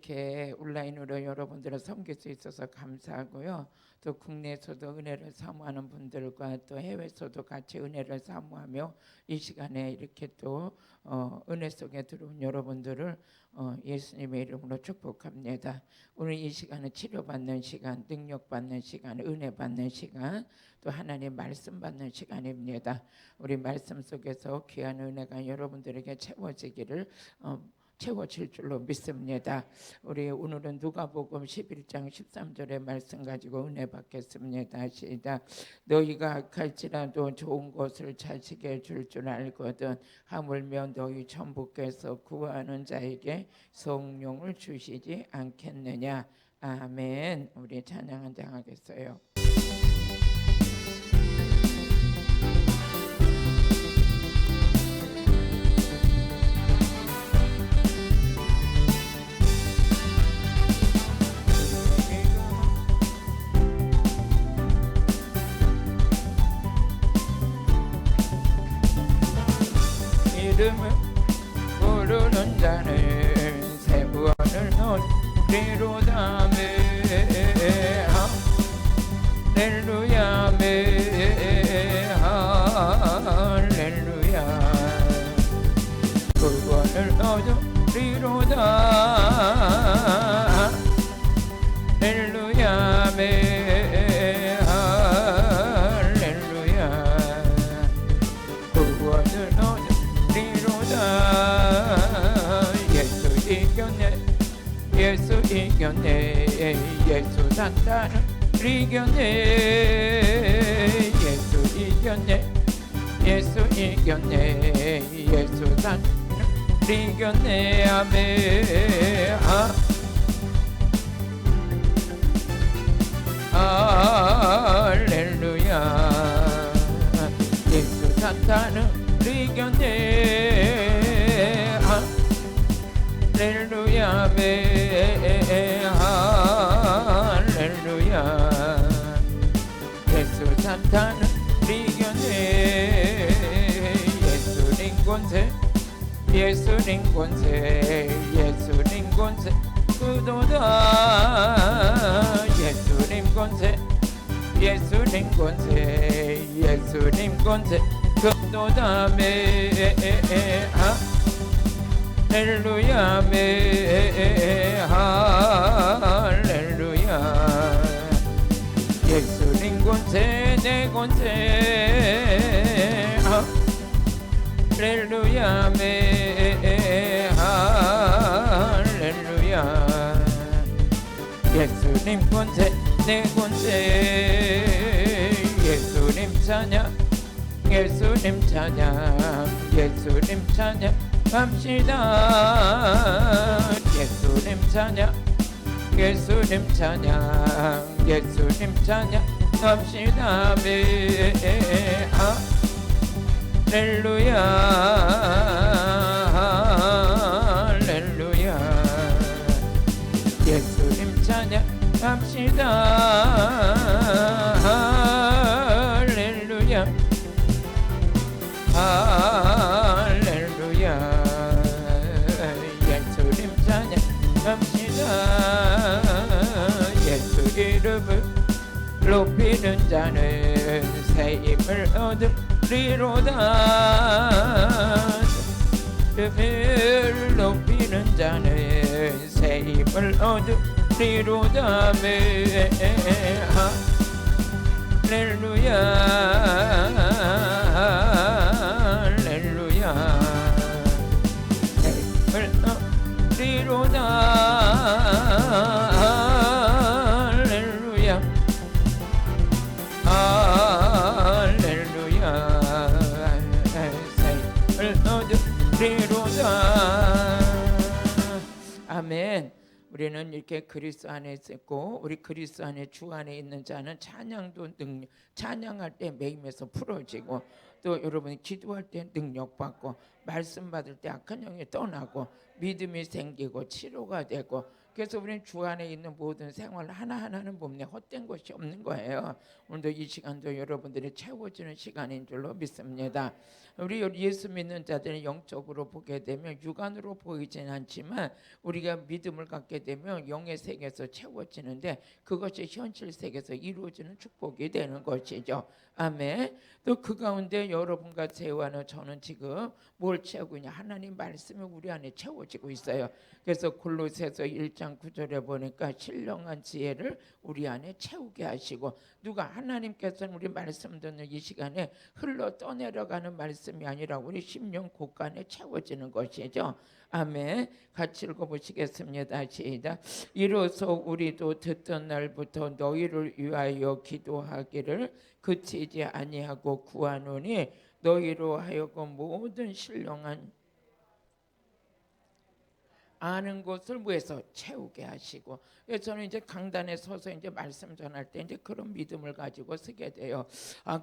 이렇게 온라인으로 여러분들을 섬길 수 있어서 감사하고요. 또 국내에서도 은혜를 사모하는 분들과 또 해외에서도 같이 은혜를 사모하며 이 시간에 이렇게 또 은혜 속에 들어온 여러분들을 예수님의 이름으로 축복합니다. 오늘 이 시간은 치료받는 시간, 능력받는 시간, 은혜 받는 시간, 또 하나님 말씀 받는 시간입니다. 우리 말씀 속에서 귀한 은혜가 여러분들에게 채워질 줄로 믿습니다. 우리 오늘은 누가복음 11장 13절의 말씀 가지고 은혜 받겠습니다. 시작. 너희가 악할지라도 좋은 것을 자식에 줄 줄 알거든 하물며 너희 천부께서 구하는 자에게 성령을 주시지 않겠느냐. 아멘. 우리 찬양 한 장 하겠어요. 이름을 부르는 자는 새 구원을 얻으리로다. 할렐루야 할렐루야 구원을 얻으리로다. 할렐루야 할렐루야 구원을 얻으리로다. 예수 이겼네 예수 이겼네 예수 산다는 이겼네 예수 이겼네 예수 이겼네 예수 산다는 이겼네. 아멘. 할렐루야 예수 산다는 이겼네. 할렐루야 할렐루야 예수 산타는 이겼네. 예수님 권세 예수님 권세 예수님 권세 그도다. 예수님 권세 예수님 권세 예수님 권세 그도다. 할렐루야 할렐루야 예수님 권세 내 권세. 할렐루야 할렐루야 예수님 권세 내 권세. 예수님 찬양 예수님 찬양 예수님 찬양 합시다. 예수님 찬양 예수님 찬양 예수님 찬양 합시다. 할렐루야 할렐루야 예수님 찬양 합시다. 할렐루야 할렐루야 예수님 찬양합시다. 예수 이름을 높이는 자는 새 힘을 얻으리로다. 이름을 높이는 자는 새 힘을 얻으리로다. 할렐루야 할렐루야 힘을 얻으리로다. 할렐루야 할렐루야 힘을 얻으리로다. 아멘. 우리는 이렇게 그리스도 안에 있고 우리 그리스도 안에 주 안에 있는 자는 찬양도 능력, 찬양할 때 매임에서 풀어지고 또 여러분이 기도할 때 능력 받고 말씀 받을 때 악한 영이 떠나고 믿음이 생기고 치료가 되고 그래서 우리는 주 안에 있는 모든 생활 하나하나는 몸내 헛된 것이 없는 거예요. 오늘도 이 시간도 여러분들이 채워지는 시간인 줄로 믿습니다. 우리 예수 믿는 자들은 영적으로 보게 되면 육안으로 보이진 않지만 우리가 믿음을 갖게 되면 영의 세계에서 채워지는데 그것이 현실 세계에서 이루어지는 축복이 되는 것이죠. 아멘. 또 그 가운데 여러분과 저와는 저는 지금 뭘 채우고 있냐? 하나님 말씀이 우리 안에 채워지고 있어요. 그래서 골로새서 1장 9절에 보니까 신령한 지혜를 우리 안에 채우게 하시고, 누가 하나님께서는 우리 말씀 듣는 이 시간에 흘러 떠내려가는 말씀이 아니라 우리 심령 곳간에 채워지는 것이죠. 아멘. 같이 읽어보시겠습니다. 시작. 이로써 우리도 듣던 날부터 너희를 위하여 기도하기를 그치지 아니하고 구하노니 너희로 하여금 모든 신령한 아는 것을 뭐해서 채우게 하시고. 그래서 저는 이제 강단에 서서 이제 말씀 전할 때 이제 그런 믿음을 가지고 쓰게 돼요.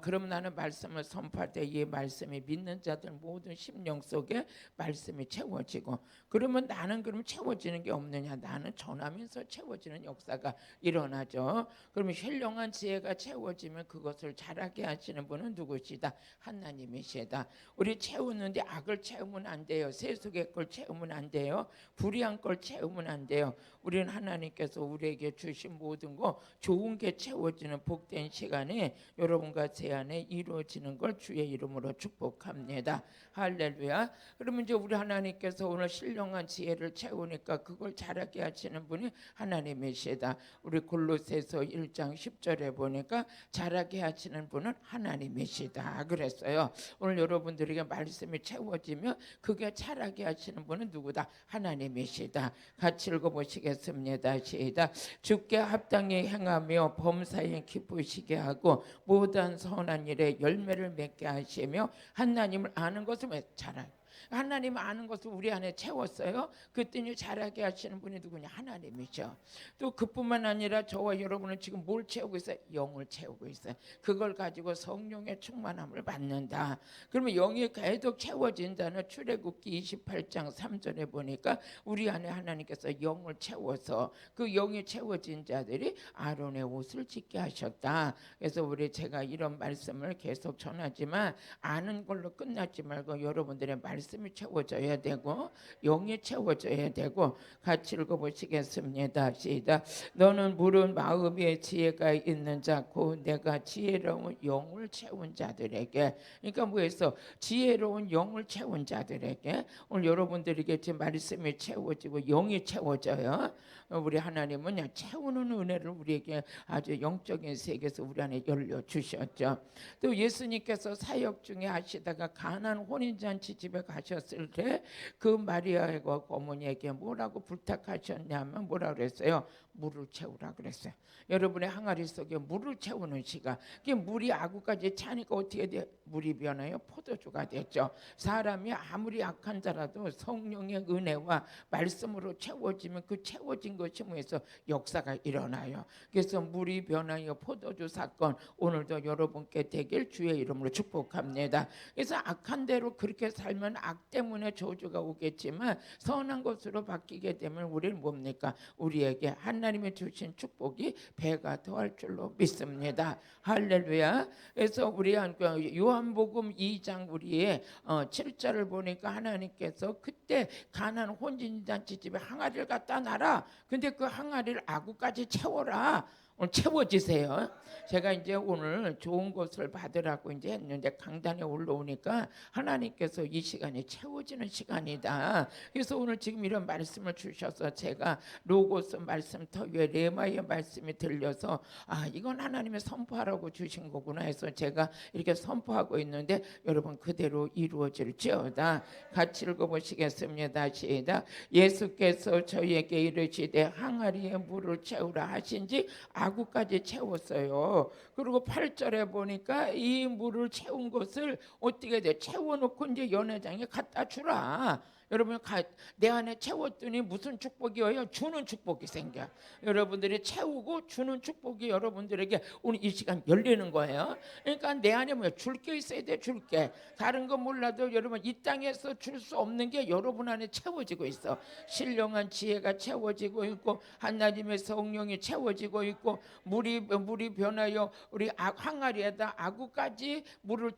그럼 나는 말씀을 선포할 때 이 말씀이 믿는 자들 모든 심령 속에 말씀이 채워지고, 그러면 나는 그럼 채워지는 게 없느냐? 나는 전하면서 채워지는 역사가 일어나죠. 그러면 신령한 지혜가 채워지면 그것을 잘하게 하시는 분은 누구시다? 하나님이시다. 우리 채우는데 악을 채우면 안 돼요. 세속의 걸 채우면 안 돼요. 불의한 걸 채우면 안 돼요. 우리는 하나님께서 우리에게 주신 모든 거 좋은 게 채워지는 복된 시간에 여러분과 제 안에 이루어지는 걸 주의 이름으로 축복합니다. 할렐루야. 그러면 이제 우리 하나님께서 오늘 신령한 지혜를 채우니까 그걸 잘하게 하시는 분이 하나님이시다. 우리 골로새서 1장 10절에 보니까 잘하게 하시는 분은 하나님이시다 그랬어요. 오늘 여러분들에게 말씀이 채워지면 그게 잘하게 하시는 분은 누구다? 하나님이시다. 같이 읽어보시겠습니다. 시작. 주께 합당히 행하며 범사에 기쁘시게 하고 모든 선한 일에 열매를 맺게 하시며 하나님을 아는 것을 잘하게. 하나님 아는 것을 우리 안에 채웠어요. 그랬더니 잘하게 하시는 분이 누구냐? 하나님이죠. 또 그뿐만 아니라 저와 여러분은 지금 뭘 채우고 있어요? 영을 채우고 있어요. 그걸 가지고 성령의 충만함을 받는다. 그러면 영이 계속 채워진다는 출애굽기 28장 3절에 보니까 우리 안에 하나님께서 영을 채워서 그 영이 채워진 자들이 아론의 옷을 찢게 하셨다. 그래서 제가 이런 말씀을 계속 전하지만 아는 걸로 끝나지 말고 여러분들의 말씀이 채워져야 되고 영이 채워져야 되고. 같이 읽어보시겠습니다. 시작. 너는 물은 마음에 지혜가 있는 자 곧 내가 지혜로운 영을 채운 자들에게. 그러니까 뭐해서 지혜로운 영을 채운 자들에게. 오늘 여러분들에게 지금 말씀이 채워지고 영이 채워져요. 우리 하나님은 채우는 은혜를 우리에게 아주 영적인 세계에서 우리 안에 열려 주셨죠. 또 예수님께서 사역 중에 하시다가 가나안 혼인잔치 집에 가셨을 때 그 마리아와 어머니에게 뭐라고 부탁하셨냐면 뭐라 그랬어요? 물을 채우라 그랬어요. 여러분의 항아리 속에 물을 채우는 시간. 그게 물이 아구까지 차니까 어떻게 돼? 물이 변해요? 포도주가 됐죠. 사람이 아무리 약한 자라도 성령의 은혜와 말씀으로 채워지면 그 채워진 것이 뭐해서 역사가 일어나요. 그래서 물이 변하여 포도주 사건 오늘도 여러분께 되길 주의 이름으로 축복합니다. 그래서 악한 대로 그렇게 살면 악 때문에 저주가 오겠지만 선한 것으로 바뀌게 되면 우리는 뭡니까? 우리에게 하나님이 주신 축복이 배가 더할 줄로 믿습니다. 할렐루야. 그래서 우리 요한복음 2장 우리의 7절을 보니까 하나님께서 그때 가나안 혼인잔치 집에 항아리를 갖다 놔라. 근데 그 항아리를 아구까지 채워라. 오늘 채워지세요. 제가 이제 오늘 좋은 것을 받으라고 이제 했는데 강단에 올라오니까 하나님께서 이 시간이 채워지는 시간이다. 그래서 오늘 지금 이런 말씀을 주셔서 제가 로고스 말씀 터 위에 레마의 말씀이 들려서 이건 하나님의 선포하라고 주신 거구나 해서 제가 이렇게 선포하고 있는데 여러분 그대로 이루어질지어다. 같이 읽어보시겠습니다. 시작. 예수께서 저희에게 이르시되 항아리에 물을 채우라 하신지 아구까지 채웠어요. 그리고 8절에 보니까 이 물을 채운 것을 어떻게 돼? 채워놓고 이제 연회장에 갖다 주라. 여러분 내 안에 채웠더니 무슨 축복이에요? 주는 축복이 생겨. 여러분들이 채우고 주는 축복이 여러분들에게 오늘 이 시간 열리는 거예요. 그러니까 내 안에 뭐야? 줄 게 있어야 돼. 줄 게. 다른 건 몰라도 여러분 이 땅에서 줄 수 없는 게 여러분 안에 채워지고 있어. 신령한 지혜가 채워지고 있고 하나님의 성령이 채워지고 있고 물이 변하여 우리 항아리에다 아구까지 물을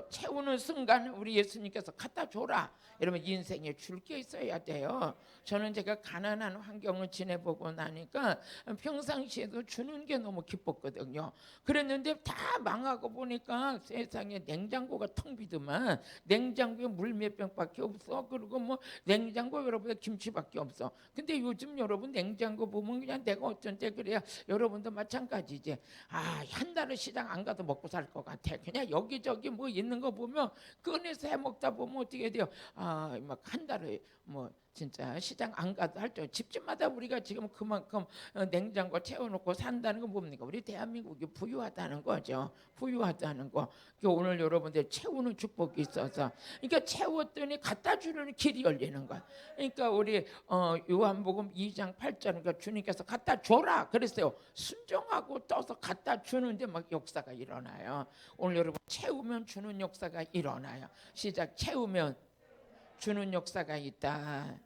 채우는 순간 우리 예수님께서 갖다 줘라. 여러분 인생에 줄 게 있어야 돼요. 저는 제가 가난한 환경을 지내보고 나니까 평상시에도 주는 게 너무 기뻤거든요. 그랬는데 다 망하고 보니까 세상에 냉장고가 텅 비더만 냉장고에 물 몇 병밖에 없어. 그리고 뭐 냉장고 여러분들 김치밖에 없어. 근데 요즘 여러분 냉장고 보면 그냥 내가 어쩐지 그래야 여러분도 마찬가지지. 한 달을 시장 안 가도 먹고 살 것 같아. 그냥 여기저기 뭐 있는 거 보면 꺼내서 해 먹다 보면 어떻게 돼요? 막 한 달을 뭐 진짜 시장 안 가도 할 줄 집집마다 우리가 지금 그만큼 냉장고 채워놓고 산다는 건 뭡니까? 우리 대한민국이 부유하다는 거죠. 부유하다는 거. 오늘 여러분들 채우는 축복이 있어서 그러니까 채웠더니 갖다 주는 길이 열리는 거야. 그러니까 우리 요한복음 2장 8절 그러니까 주님께서 갖다 줘라 그랬어요. 순종하고 떠서 갖다 주는데 막 역사가 일어나요. 오늘 여러분 채우면 주는 역사가 일어나요. 시작. 채우면 주는 역사가 있다.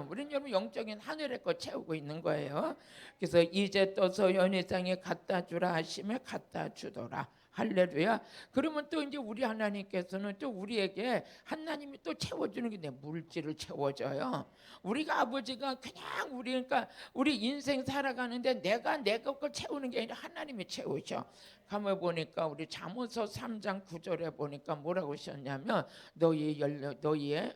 우리는 여러분 영적인 하늘의 것 채우고 있는 거예요. 그래서 이제 떠서 연회장에 갖다 주라 하시면 갖다 주더라. 할렐루야. 그러면 또 이제 우리 하나님께서는 또 우리에게 하나님이 또 채워주는 게 내 물질을 채워줘요. 우리가 아버지가 그냥 그러니까 우리 인생 살아가는데 내가 내 것을 채우는 게 아니라 하나님이 채우셔. 가만 보니까 우리 잠언서 3장 9절에 보니까 뭐라고 하셨냐면 너희의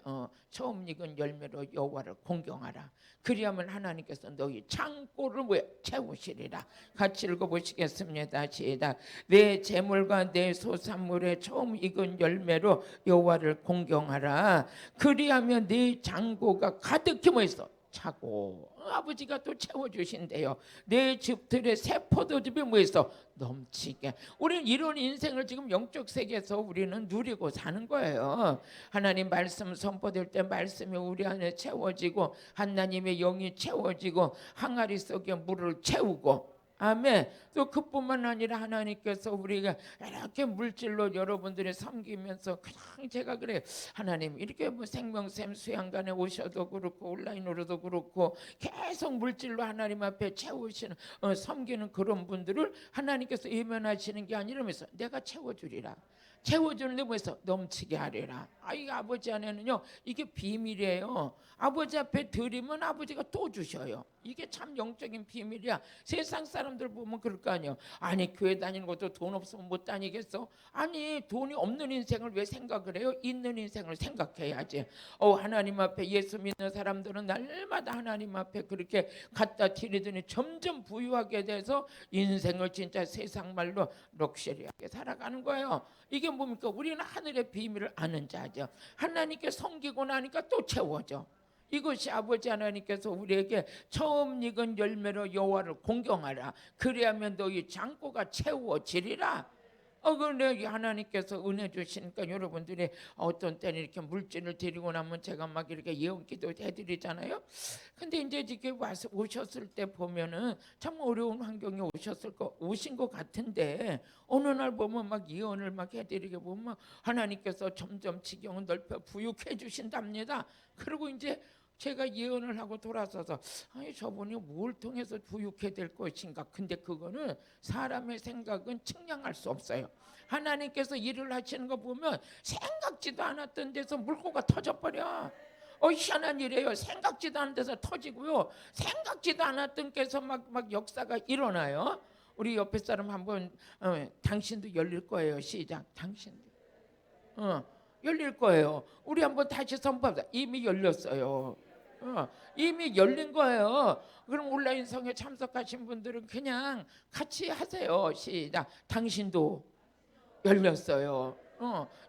처음 익은 열매로 여호와를 공경하라. 그리하면 하나님께서 너희 창고를 채우시리라. 같이 읽어보시겠습니다. 시작. 내 재물과 내 소산물의 처음 익은 열매로 여호와를 공경하라. 그리하면 네 창고가 가득히 뭐 있어? 차고 아버지가 또 채워주신대요. 내 집들의 새 포도즙이 뭐 있어? 넘치게. 우리는 이런 인생을 지금 영적 세계에서 우리는 누리고 사는 거예요. 하나님 말씀 선포될 때 말씀이 우리 안에 채워지고 하나님의 영이 채워지고 항아리 속에 물을 채우고 아멘. 또 그뿐만 아니라 하나님께서 우리가 이렇게 물질로 여러분들이 섬기면서 그냥 제가 그래 하나님 이렇게 뭐 생명샘 수양관에 오셔도 그렇고 온라인으로도 그렇고 계속 물질로 하나님 앞에 채우시는 섬기는 그런 분들을 하나님께서 외면하시는 게 아니라면서 내가 채워주리라. 채워주는데 뭐해서 넘치게 하리라. 이 아버지 안에는요 이게 비밀이에요. 아버지 앞에 드리면 아버지가 또 주셔요. 이게 참 영적인 비밀이야. 세상 사람들 보면 그럴 거 아니에요. 아니 교회 다니는 것도 돈 없으면 못 다니겠어? 아니 돈이 없는 인생을 왜 생각을 해요? 있는 인생을 생각해야지. 하나님 앞에 예수 믿는 사람들은 날마다 하나님 앞에 그렇게 갖다 드리더니 점점 부유하게 돼서 인생을 진짜 세상 말로 럭셔리하게 살아가는 거예요. 이게 뭡니까? 우리는 하늘의 비밀을 아는 자죠. 하나님께 섬기고 나니까 또 채워져. 이것이 아버지 하나님께서 우리에게 처음 익은 열매로 여호와를 공경하라. 그리하면 너희 창고가 채워지리라. 그런데 하나님께서 은혜 주시니까 여러분들이 어떤 때는 이렇게 물질을 드리고 나면 제가 막 이렇게 예언기도 해드리잖아요. 근데 이제 이렇게 와서 오셨을 때 보면은 참 어려운 환경에 오신 것 같은데 어느 날 보면 막 예언을 막 해드리게 보면 하나님께서 점점 지경을 넓혀 부유해 주신답니다. 그리고 이제 제가 예언을 하고 돌아서서 아니 저분이 뭘 통해서 부유케 될 것인가. 근데 그거는 사람의 생각은 측량할 수 없어요. 하나님께서 일을 하시는 거 보면 생각지도 않았던 데서 물고가 터져버려. 희한한 일이에요. 생각지도 않은 데서 터지고요. 생각지도 않았던 데서 막 역사가 일어나요. 우리 옆에 사람 한번 당신도 열릴 거예요. 시작. 당신도 열릴 거예요. 우리 한번 다시 선포합시다. 이미 열렸어요. 이미 열린 거예요. 그럼 온라인 성에 참석하신 분들은 그냥 같이 하세요. 시작. 당신도 열렸어요.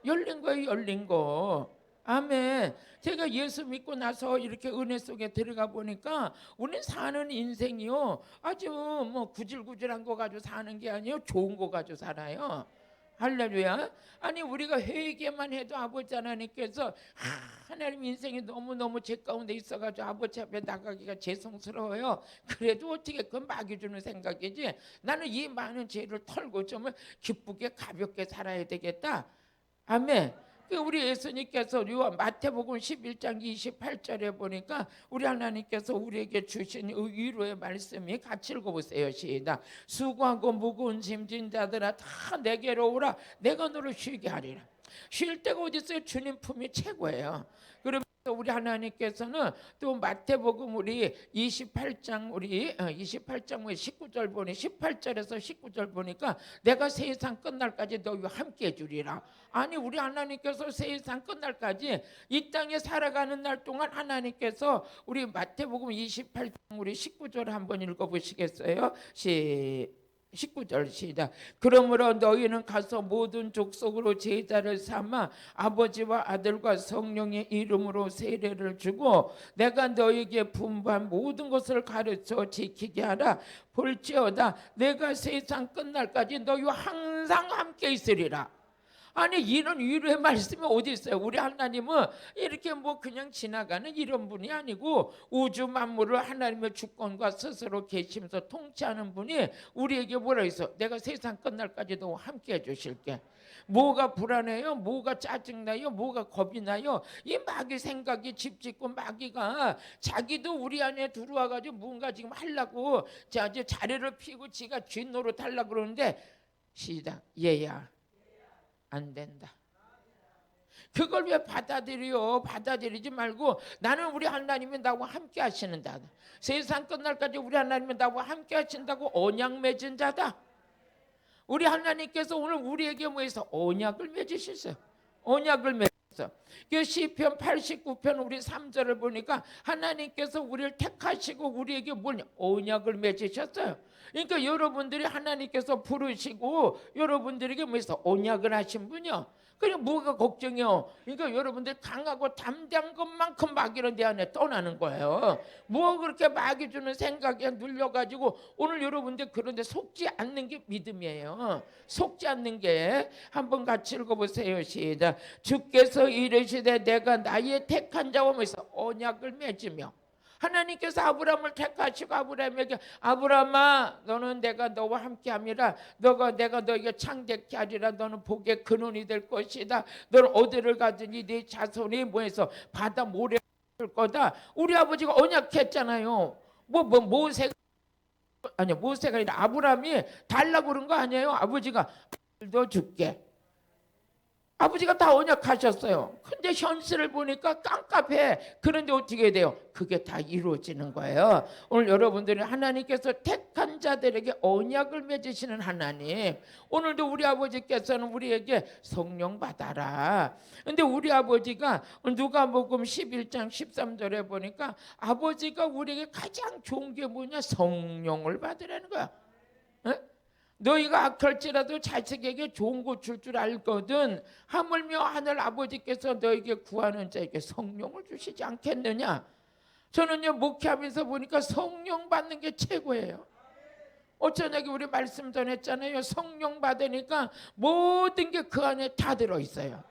열린 거예요. 열린 거. 아멘. 제가 예수 믿고 나서 이렇게 은혜 속에 들어가 보니까 우리는 사는 인생이요 아주 뭐 구질구질한 거 가지고 사는 게 아니에요. 좋은 거 가지고 살아요. 할렐루야. 아니 우리가 회개만 해도 아버지 하나님께서 하나님 인생이 너무너무 죄 가운데 있어가지고 아버지 앞에 나가기가 죄송스러워요. 그래도 어떻게 그건 마귀 주는 생각이지. 나는 이 많은 죄를 털고 좀 기쁘게 가볍게 살아야 되겠다. 아멘. 우리 예수님께서 마태복음 11장 28절에 보니까 우리 하나님께서 우리에게 주신 위로의 말씀이 같이 읽어보세요. 시작. 수고하고 무거운 짐진 자들아 다 내게로 오라. 내가 너를 쉬게 하리라. 쉴 데가 어디 있어요? 주님 품이 최고예요. 그러면서 우리 하나님께서는 또 마태복음 우리 28장 19절 보니 18절에서 19절 보니까 내가 세상 끝날까지 너희와 함께 해주리라. 아니 우리 하나님께서 세상 끝날까지 이 땅에 살아가는 날 동안 하나님께서 우리 마태복음 28장 우리 19절 한번 읽어보시겠어요? 19절 시작. 그러므로 너희는 가서 모든 족속으로 제자를 삼아 아버지와 아들과 성령의 이름으로 세례를 주고 내가 너희에게 분부한 모든 것을 가르쳐 지키게 하라. 볼지어다 내가 세상 끝날까지 너희와 항상 함께 있으리라. 아니 이런 위로의 말씀이 어디 있어요? 우리 하나님은 이렇게 뭐 그냥 지나가는 이런 분이 아니고 우주 만물을 하나님의 주권과 스스로 계시면서 통치하는 분이 우리에게 뭐라 했어? 내가 세상 끝날까지도 함께 해주실게. 뭐가 불안해요? 뭐가 짜증나요? 뭐가 겁이 나요? 이 마귀 생각이 집짓고 마귀가 자기도 우리 안에 들어와가지고 뭔가 지금 하려고 이제 자리를 피고 지가 쥐 노릇하려고 그러는데 시작. 얘야 안 된다. 그걸 왜 받아들여? 받아들이지 말고 나는 우리 하나님이 나와 함께 하시는다. 세상 끝날까지 우리 하나님이 나와 함께 하신다고 언약 맺은 자다. 우리 하나님께서 오늘 우리에게 뭐해서 언약을 맺으셨어요. 언약을 맺었어. 그 시편 89편 우리 3절을 보니까 하나님께서 우리를 택하시고 우리에게 뭐냐? 언약을 맺으셨어요. 그러니까 여러분들이 하나님께서 부르시고 여러분들에게 뭐해서 언약을 하신 분이요. 그냥 뭐가 걱정이요? 그러니까 여러분들 강하고 담대한 것만큼 마귀는 내 안에 떠나는 거예요. 뭐 그렇게 마귀 주는 생각에 눌려가지고 오늘 여러분들 그런데 속지 않는 게 믿음이에요. 속지 않는 게 한번 같이 읽어보세요. 시작. 주께서 이르시되 내가 나의 택한 자와 면서 언약을 맺으며 하나님께서 아브라함을 택하시고 아브라함에게 아브라함아 너는 내가 너와 함께함이라 내가 너에게 창대케 하리라 너는 복의 근원이 될 것이다 너는 어디를 가든지 네 자손이 뭐해서 바다 모래 될 거다. 우리 아버지가 언약했잖아요. 모세가 아니라 아브라함이 달라고 그런 거 아니에요. 아버지가 너 줄게. 아버지가 다 언약하셨어요. 근데 현실을 보니까 깜깜해. 그런데 어떻게 돼요? 그게 다 이루어지는 거예요. 오늘 여러분들이 하나님께서 택한 자들에게 언약을 맺으시는 하나님. 오늘도 우리 아버지께서는 우리에게 성령 받아라. 근데 우리 아버지가 누가복음 11장 13절에 보니까 아버지가 우리에게 가장 좋은 게 뭐냐? 성령을 받으라는 거야. 에? 너희가 악할지라도 자식에게 좋은 거 줄 줄 알거든 하물며 하늘 아버지께서 너에게 구하는 자에게 성령을 주시지 않겠느냐. 저는요 목회하면서 보니까 성령 받는 게 최고예요. 어쩌냐기 우리 말씀 전했잖아요. 성령 받으니까 모든 게 그 안에 다 들어있어요.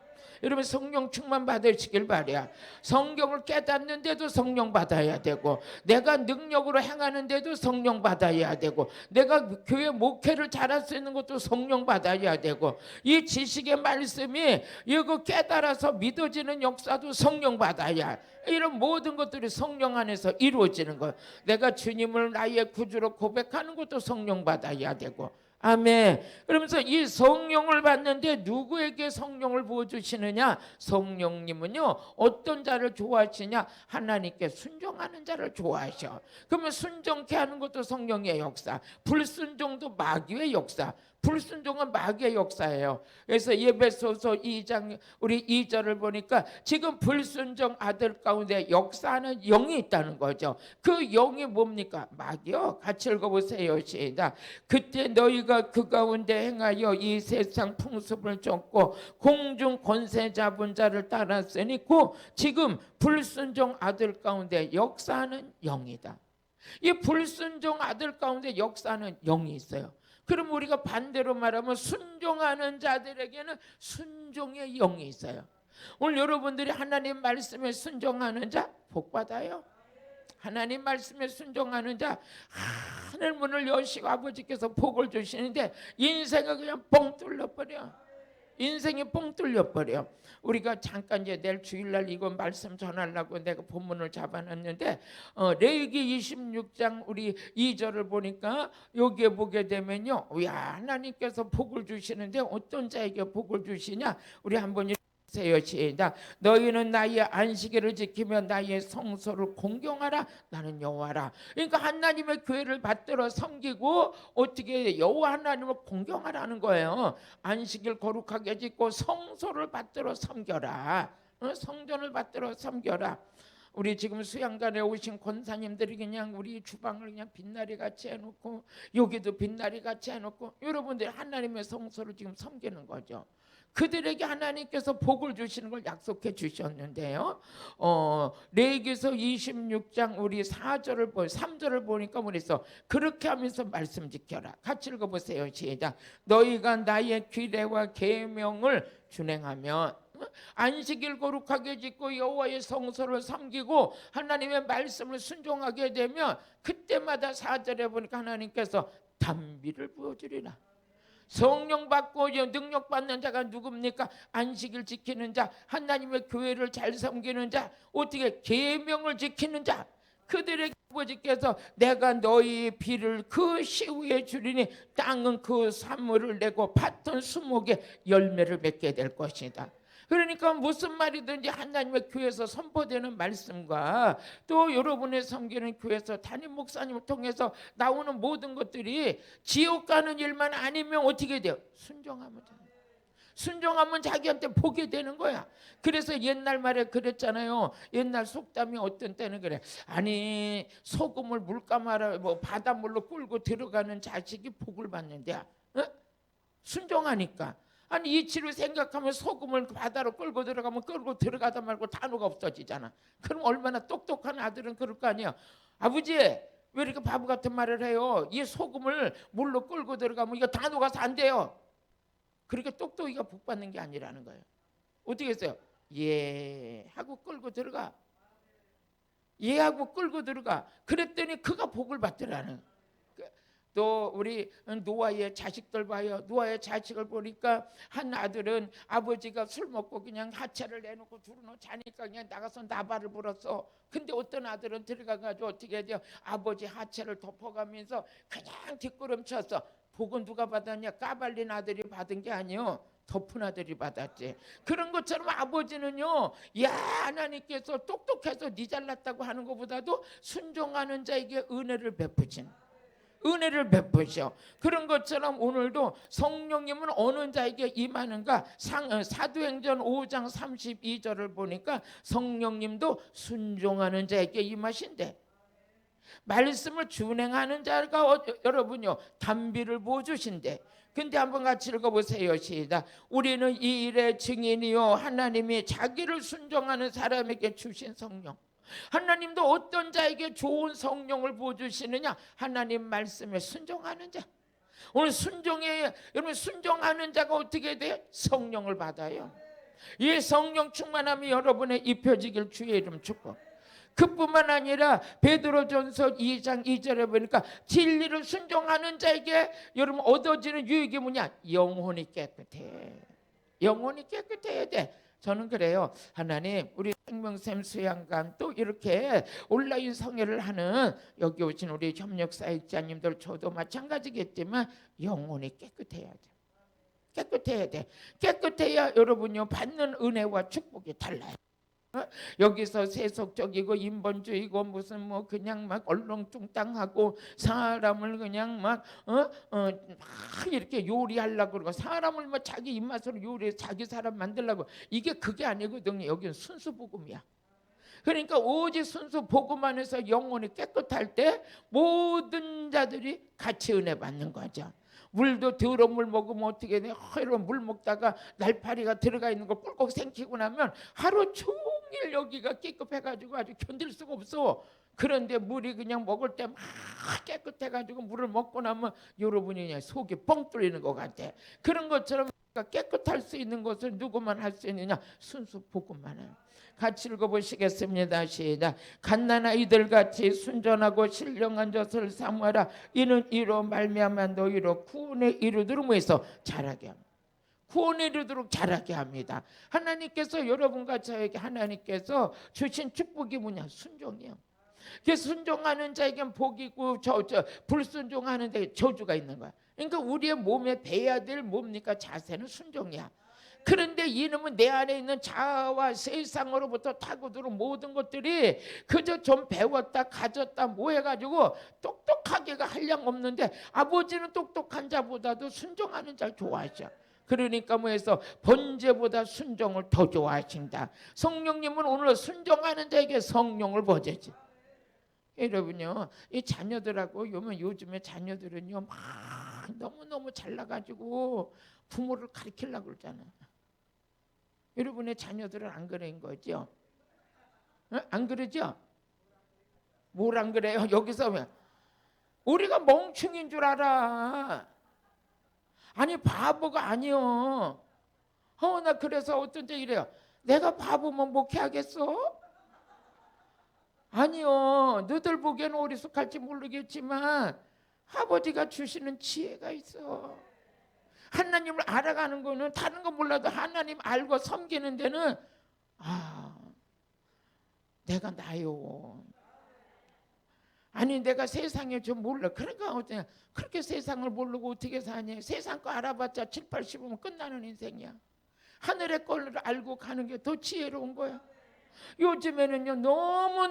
여러분 성령 충만 받으시길 바래요. 성경을 깨닫는데도 성령 받아야 되고 내가 능력으로 행하는데도 성령 받아야 되고 내가 교회 목회를 잘할 수 있는 것도 성령 받아야 되고 이 지식의 말씀이 이거 깨달아서 믿어지는 역사도 성령 받아야 이런 모든 것들이 성령 안에서 이루어지는 거예요. 내가 주님을 나의 구주로 고백하는 것도 성령 받아야 되고 아멘. 그러면서 이 성령을 받는데 누구에게 성령을 부어주시느냐? 성령님은요 어떤 자를 좋아하시냐? 하나님께 순종하는 자를 좋아하셔. 그러면 순종케 하는 것도 성령의 역사, 불순종도 마귀의 역사. 불순종은 마귀의 역사예요. 그래서 에베소서 2장 우리 2절을 보니까 지금 불순종 아들 가운데 역사하는 영이 있다는 거죠. 그 영이 뭡니까? 마귀요. 같이 읽어보세요. 시작. 그때 너희가 그 가운데 행하여 이 세상 풍습을 쫓고 공중 권세 잡은 자를 따랐으니 곧 지금 불순종 아들 가운데 역사하는 영이다. 이 불순종 아들 가운데 역사하는 영이 있어요. 그럼 우리가 반대로 말하면 순종하는 자들에게는 순종의 영이 있어요. 오늘 여러분들이 하나님 말씀에 순종하는 자 복 받아요. 하나님 말씀에 순종하는 자 하늘 문을 여시고 아버지께서 복을 주시는데 인생을 그냥 뻥 뚫려버려. 인생이 뻥 뚫려버려. 우리가 잠깐 이제 내일 주일날 이거 말씀 전하려고 내가 본문을 잡아놨는데 레위기 26장 우리 2절을 보니까 여기에 보게 되면요, 야, 하나님께서 복을 주시는데 어떤 자에게 복을 주시냐? 우리 한번 세요. 시작. 너희는 나의 안식일을 지키며 나의 성소를 공경하라. 나는 여호와라. 그러니까 하나님의 교회를 받들어 섬기고 어떻게 여호와 하나님을 공경하라는 거예요. 안식일 거룩하게 짓고 성소를 받들어 섬겨라. 성전을 받들어 섬겨라. 우리 지금 수양관에 오신 권사님들이 그냥 우리 주방을 그냥 빛나리 같이 해놓고 여기도 빛나리 같이 해놓고 여러분들 하나님의 성소를 지금 섬기는 거죠. 그들에게 하나님께서 복을 주시는 걸 약속해 주셨는데요. 레위기서 26장 우리 3절을 보니까 그래서 그렇게 하면서 말씀 지켜라. 같이 읽어보세요. 시작. 너희가 나의 규례와 계명을 준행하면 안식일 거룩하게 짓고 여호와의 성소를 섬기고 하나님의 말씀을 순종하게 되면 그때마다 4절에 보니까 하나님께서 단비를 부어주리라. 성령 받고 능력 받는 자가 누굽니까? 안식일 지키는 자, 하나님의 교회를 잘 섬기는 자, 어떻게 계명을 지키는 자. 그들에게 아버지께서 내가 너희 비를 그 시후에 주리니 땅은 그 산물을 내고 밭은 수목에 열매를 맺게 될 것이다. 그러니까 무슨 말이든지 하나님의 교회에서 선포되는 말씀과 또 여러분의 섬기는 교회에서 담임 목사님을 통해서 나오는 모든 것들이 지옥 가는 일만 아니면 어떻게 돼요? 순종하면 돼요. 순종하면 자기한테 보게 되는 거야. 그래서 옛날 말에 그랬잖아요. 옛날 속담이 어떤 때는 그래. 아니 소금을 물감하라 바닷물로 끌고 들어가는 자식이 복을 받는데 순종하니까. 아니 이치를 생각하면 소금을 바다로 끌고 들어가면 끌고 들어가다 말고 단어가 없어지잖아. 그럼 얼마나 똑똑한 아들은 그럴 거 아니야. 아버지 왜 이렇게 바보 같은 말을 해요? 이 소금을 물로 끌고 들어가면 이거 단어가 안 돼요. 그렇게 똑똑이가 복 받는 게 아니라는 거예요. 어떻게 했어요? 예 하고 끌고 들어가. 예 하고 끌고 들어가. 그랬더니 그가 복을 받더라는 거예요. 또 우리 노아의 자식들 봐요. 노아의 자식을 보니까 한 아들은 아버지가 술 먹고 그냥 하체를 내놓고 두루노 자니까 그냥 나가서 나발을 불었어. 근데 어떤 아들은 들어가가지고 어떻게 해야 돼요? 아버지 하체를 덮어가면서 그냥 뒷걸음쳤어. 복은 누가 받았냐? 까발린 아들이 받은 게 아니요. 덮은 아들이 받았지. 그런 것처럼 아버지는요, 야 하나님께서 똑똑해서 니 잘났다고 하는 것보다도 순종하는 자에게 은혜를 베푸셔. 그런 것처럼 오늘도 성령님은 어느 자에게 임하는가? 사도행전 5장 32절을 보니까 성령님도 순종하는 자에게 임하신대. 말씀을 준행하는 자가 여러분요 단비를 부어주신대. 근데 한번 같이 읽어보세요. 시작. 우리는 이 일의 증인이요 하나님이 자기를 순종하는 사람에게 주신 성령. 하나님도 어떤 자에게 좋은 성령을 부어주시느냐? 하나님 말씀에 순종하는 자. 오늘 여러분 순종하는 자가 어떻게 돼요? 성령을 받아요. 이 성령 충만함이 여러분의 입혀지길 주의 이름 축복. 그뿐만 아니라 베드로전서 2장 2절에 보니까 진리를 순종하는 자에게 여러분 얻어지는 유익이 뭐냐? 영혼이 깨끗해. 영혼이 깨끗해야 돼. 저는 그래요. 하나님 우리 생명샘 수양관 또 이렇게 온라인 성회를 하는 여기 오신 우리 협력사역자님들 저도 마찬가지겠지만 영혼이 깨끗해야 돼. 깨끗해야 돼. 깨끗해야 여러분요 받는 은혜와 축복이 달라요. 여기서 세속적이고 인본주의고 무슨 그냥 막 얼렁뚱땅하고 사람을 그냥 막 이렇게 요리하려고 그러고 사람을 뭐 자기 입맛으로 요리해 자기 사람 만들려고 그게 아니거든요. 여기는 순수 복음이야. 그러니까 오직 순수 복음 안에서 영혼이 깨끗할 때 모든 자들이 같이 은혜 받는 거죠. 물도 더러운 물 먹으면 어떻게 돼? 이런 물 먹다가 날파리가 들어가 있는 거 꿀꺽 생기고 나면 하루 종일 여기가 끼급해가지고 아주 견딜 수가 없어. 그런데 물이 그냥 먹을 때 막 깨끗해가지고 물을 먹고 나면 여러분이 그냥 속이 뻥 뚫리는 것 같아. 그런 것처럼 깨끗할 수 있는 것을 누구만 할 수 있느냐? 순수 복음만 해요. 같이 읽어보시겠습니다. 시작. 갓난아이들 같이 순전하고 신령한 젖을 사모하라. 이는 이로 말미암아 너희로 구원에 이르도록 뭐해서 자라게 합니다. 구원에 이르도록 자라게 합니다. 하나님께서 여러분과 저에게 하나님께서 주신 축복이 뭐냐? 순종이요. 그 순종하는 자에겐 복이고 불순종하는 자에게 저주가 있는 거야. 그러니까 우리의 몸에 배야 될 뭡니까? 자세는 순종이야. 그런데 이놈은 내 안에 있는 자아와 세상으로부터 타고들은 모든 것들이 그저 좀 배웠다 가졌다 뭐 해가지고 똑똑하게가 한량 없는데 아버지는 똑똑한 자보다도 순종하는 자를 좋아하셔. 그러니까 뭐해서 번제보다 순종을 더 좋아하신다. 성령님은 오늘 순종하는 자에게 성령을 보내지. 여러분요, 이 자녀들하고 요즘에 자녀들은요 막 너무너무 잘나가지고 부모를 가르치려고 그러잖아. 여러분의 자녀들은 안 그런 거죠? 안 그러죠? 뭘 안 그래요? 여기서 우리가 멍충인 줄 알아. 아니 바보가 아니요. 나 그래서 어떤 때 이래요. 내가 바보면 목회하겠어? 아니요. 너들 보기에는 어리숙할지 모르겠지만 아버지가 주시는 지혜가 있어. 하나님을 알아가는 거는 다른 건 몰라도 하나님 알고 섬기는 데는 내가 나요. 아니 내가 세상에 좀 몰라. 그러니까 어때? 그렇게 세상을 모르고 어떻게 사니? 세상 거 알아봤자 7, 80이면 끝나는 인생이야. 하늘의 걸 알고 가는 게 더 지혜로운 거야. 요즘에는요 너무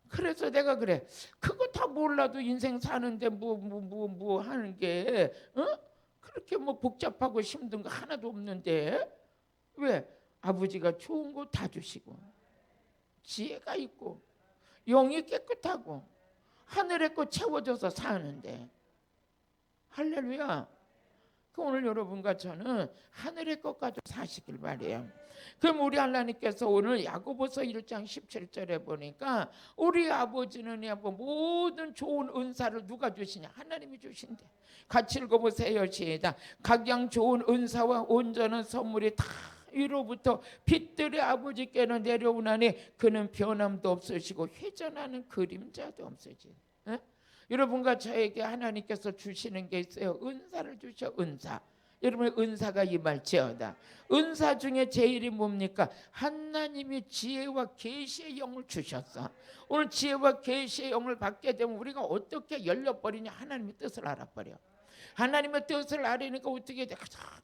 그래서 내가 그래. 그거 다 몰라도 인생 사는데 뭐 하는 게 그렇게 뭐 복잡하고 힘든 거 하나도 없는데 왜? 아버지가 좋은 거 다 주시고 지혜가 있고 영이 깨끗하고 하늘의 것 채워져서 사는데 할렐루야. 오늘 여러분과 저는 하늘의 것 가지고 사시길 바래요. 그럼 우리 하나님께서 오늘 야고보서 1장 17절에 보니까 우리 아버지는 모든 좋은 은사를 누가 주시냐? 하나님이 주신대. 같이 읽어보세요. 시작. 각양 좋은 은사와 온전한 선물이 다 위로부터 빛들의 아버지께는 내려오나니 그는 변함도 없으시고 회전하는 그림자도 없으시. 여러분과 저에게 하나님께서 주시는 게 있어요. 은사를 주셔. 은사. 여러분 은사가 임할지어다. 은사 중에 제일이 뭡니까? 하나님이 지혜와 계시의 영을 주셨어. 오늘 지혜와 계시의 영을 받게 되면 우리가 어떻게 열려버리냐? 하나님의 뜻을 알아버려. 하나님의 뜻을 알으니까 어떻게 돼?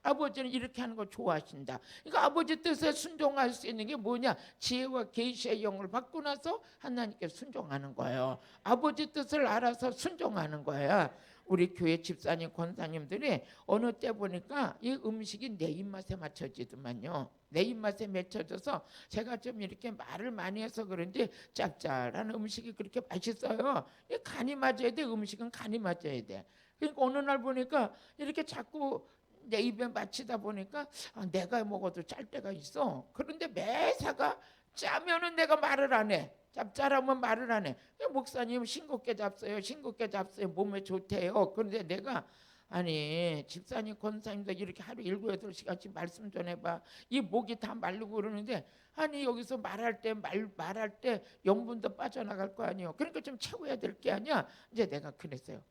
아버지는 이렇게 하는 거 좋아하신다. 그러니까 아버지 뜻에 순종할 수 있는 게 뭐냐? 지혜와 계시의 영을 받고 나서 하나님께 순종하는 거예요. 아버지 뜻을 알아서 순종하는 거야. 우리 교회 집사님, 권사님들이 어느 때 보니까 이 음식이 내 입맛에 맞춰지더만요. 내 입맛에 맞춰져서 제가 좀 이렇게 말을 많이 해서 그런지 짭짤한 음식이 그렇게 맛있어요. 간이 맞아야 돼. 음식은 간이 맞아야 돼. 그러니까 어느 날 보니까 이렇게 자꾸 내 입에 맞히다 보니까 내가 먹어도 짤 때가 있어. 그런데 매사가 짜면은 내가 말을 안 해. 짭짤하면 말을 안 해. 목사님 싱겁게 잡어요. 싱겁게 잡어요. 몸에 좋대요. 그런데 내가 아니 집사님 권사님도 이렇게 하루 7, 8시간씩 말씀 좀 해봐. 이 목이 다 마르고 그러는데 아니 여기서 말할 때 영분도 빠져나갈 거 아니에요. 그러니까 좀 채워야 될 게 아니야. 이제 내가 그랬어요.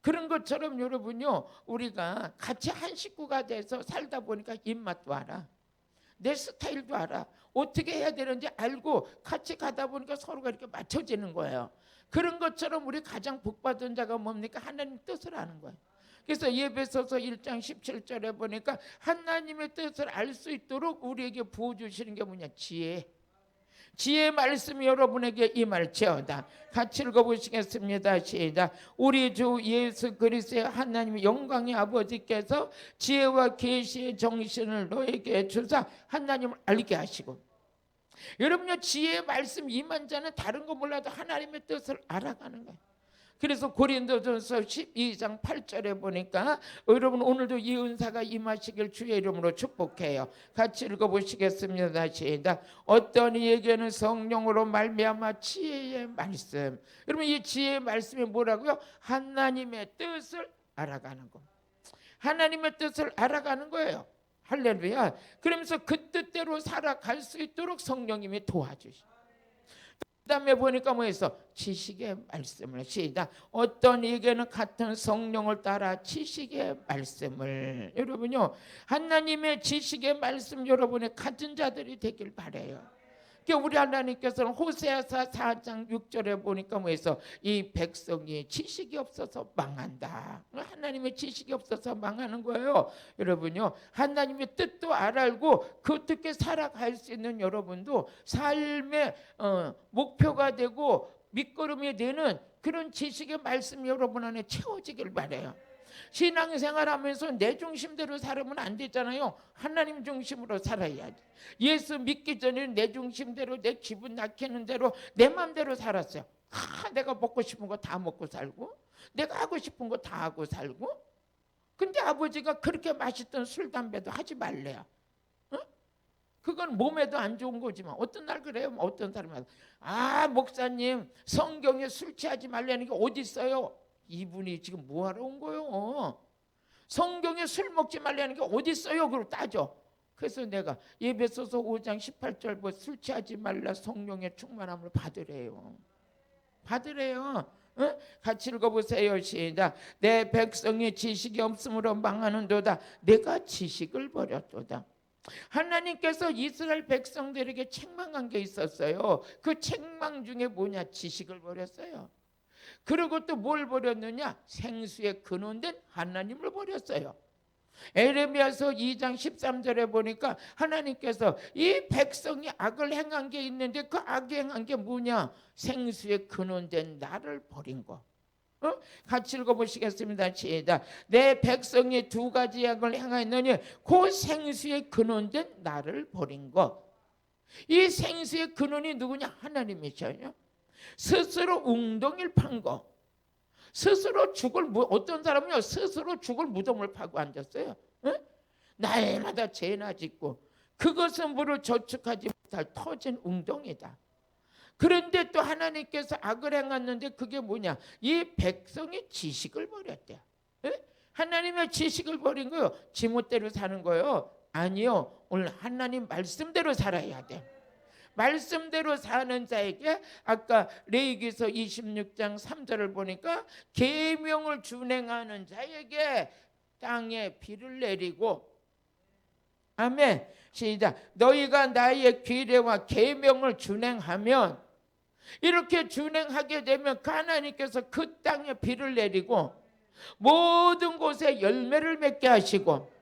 그런 것처럼 여러분요 우리가 같이 한 식구가 돼서 살다 보니까 입맛도 알아. 내 스타일도 알아. 어떻게 해야 되는지 알고 같이 가다 보니까 서로가 이렇게 맞춰지는 거예요. 그런 것처럼 우리 가장 복받은 자가 뭡니까? 하나님 뜻을 아는 거예요. 그래서 예배소서 1장 17절에 보니까 하나님의 뜻을 알 수 있도록 우리에게 부어주시는 게 뭐냐? 지혜의 말씀이 여러분에게 임할지어다. 같이 읽어보시겠습니다. 시작. 우리 주 예수 그리스도의 하나님의 영광의 아버지께서 지혜와 계시의 정신을 너에게 주사 하나님을 알게 하시고. 여러분요 지혜의 말씀 임한 자는 다른 거 몰라도 하나님의 뜻을 알아가는 거예요. 그래서 고린도전서 12장 8절에 보니까 여러분 오늘도 이 은사가 임하시길 주의 이름으로 축복해요. 같이 읽어보시겠습니다. 시작. 어떤 이에게는 성령으로 말미암아 지혜의 말씀. 여러분 이 지혜의 말씀이 뭐라고요? 하나님의 뜻을 알아가는 거. 하나님의 뜻을 알아가는 거예요. 할렐루야. 그러면서 그 뜻대로 살아갈 수 있도록 성령님이 도와주시고, 그 다음에 보니까 뭐였어? 지식의 말씀을. 시작. 어떤 이에게는 같은 성령을 따라 지식의 말씀을. 여러분요, 하나님의 지식의 말씀 여러분의 가진 자들이 되길 바라요. 우리 하나님께서는 호세아서 4장 6절에 보니까 뭐해서 이 백성이 지식이 없어서 망한다. 하나님의 지식이 없어서 망하는 거예요. 여러분요, 하나님의 뜻도 알고 그 어떻게 살아갈 수 있는 여러분도 삶의 목표가 되고 밑거름이 되는 그런 지식의 말씀이 여러분 안에 채워지길 바라요. 신앙생활하면서 내 중심대로 살면 안 되잖아요. 하나님 중심으로 살아야지. 예수 믿기 전에는 내 중심대로, 내 기분 낙히는 대로 내 마음대로 살았어요. 내가 먹고 싶은 거 다 먹고 살고, 내가 하고 싶은 거 다 하고 살고. 근데 아버지가 그렇게 맛있던 술, 담배도 하지 말래요. 그건 몸에도 안 좋은 거지만 어떤 날 그래요. 어떤 사람은 목사님 성경에 술 취하지 말라는 게 어디 있어요? 이분이 지금 뭐하러 온 거요? 성경에 술 먹지 말라는 게 어디 있어요? 그러고 따져. 그래서 내가 에베소서 5장 18절 뭐 술 취하지 말라 성령의 충만함을 받으래요. 받으래요. 같이 읽어보세요. 시작. 내 백성이 지식이 없으므로 망하는도다. 내가 지식을 버렸도다. 하나님께서 이스라엘 백성들에게 책망한 게 있었어요. 그 책망 중에 뭐냐? 지식을 버렸어요. 그리고 또 뭘 버렸느냐? 생수의 근원된 하나님을 버렸어요. 에레미야서 2장 13절에 보니까 하나님께서 이 백성이 악을 행한 게 있는데 그 악을 행한 게 뭐냐? 생수의 근원된 나를 버린 거. 같이 읽어보시겠습니다. 시작. 내 백성이 두 가지 악을 행하였느니 그 생수의 근원된 나를 버린 거. 이 생수의 근원이 누구냐? 하나님이셔요. 스스로 웅덩이를 판 거. 스스로 어떤 사람은요 스스로 죽을 무덤을 파고 앉았어요. 날마다 죄나 짓고 그것은 물을 저축하지 못할 터진 웅덩이다. 그런데 또 하나님께서 악을 행했는데 그게 뭐냐? 이 백성이 지식을 버렸대요. 하나님의 지식을 버린 거요. 지멋대로 사는 거요. 아니요. 오늘 하나님 말씀대로 살아야 돼. 말씀대로 사는 자에게 아까 레위기서 26장 3절을 보니까 계명을 준행하는 자에게 땅에 비를 내리고, 아멘. 시작. 너희가 나의 규례와 계명을 준행하면, 이렇게 준행하게 되면 하나님께서 그 땅에 비를 내리고 모든 곳에 열매를 맺게 하시고,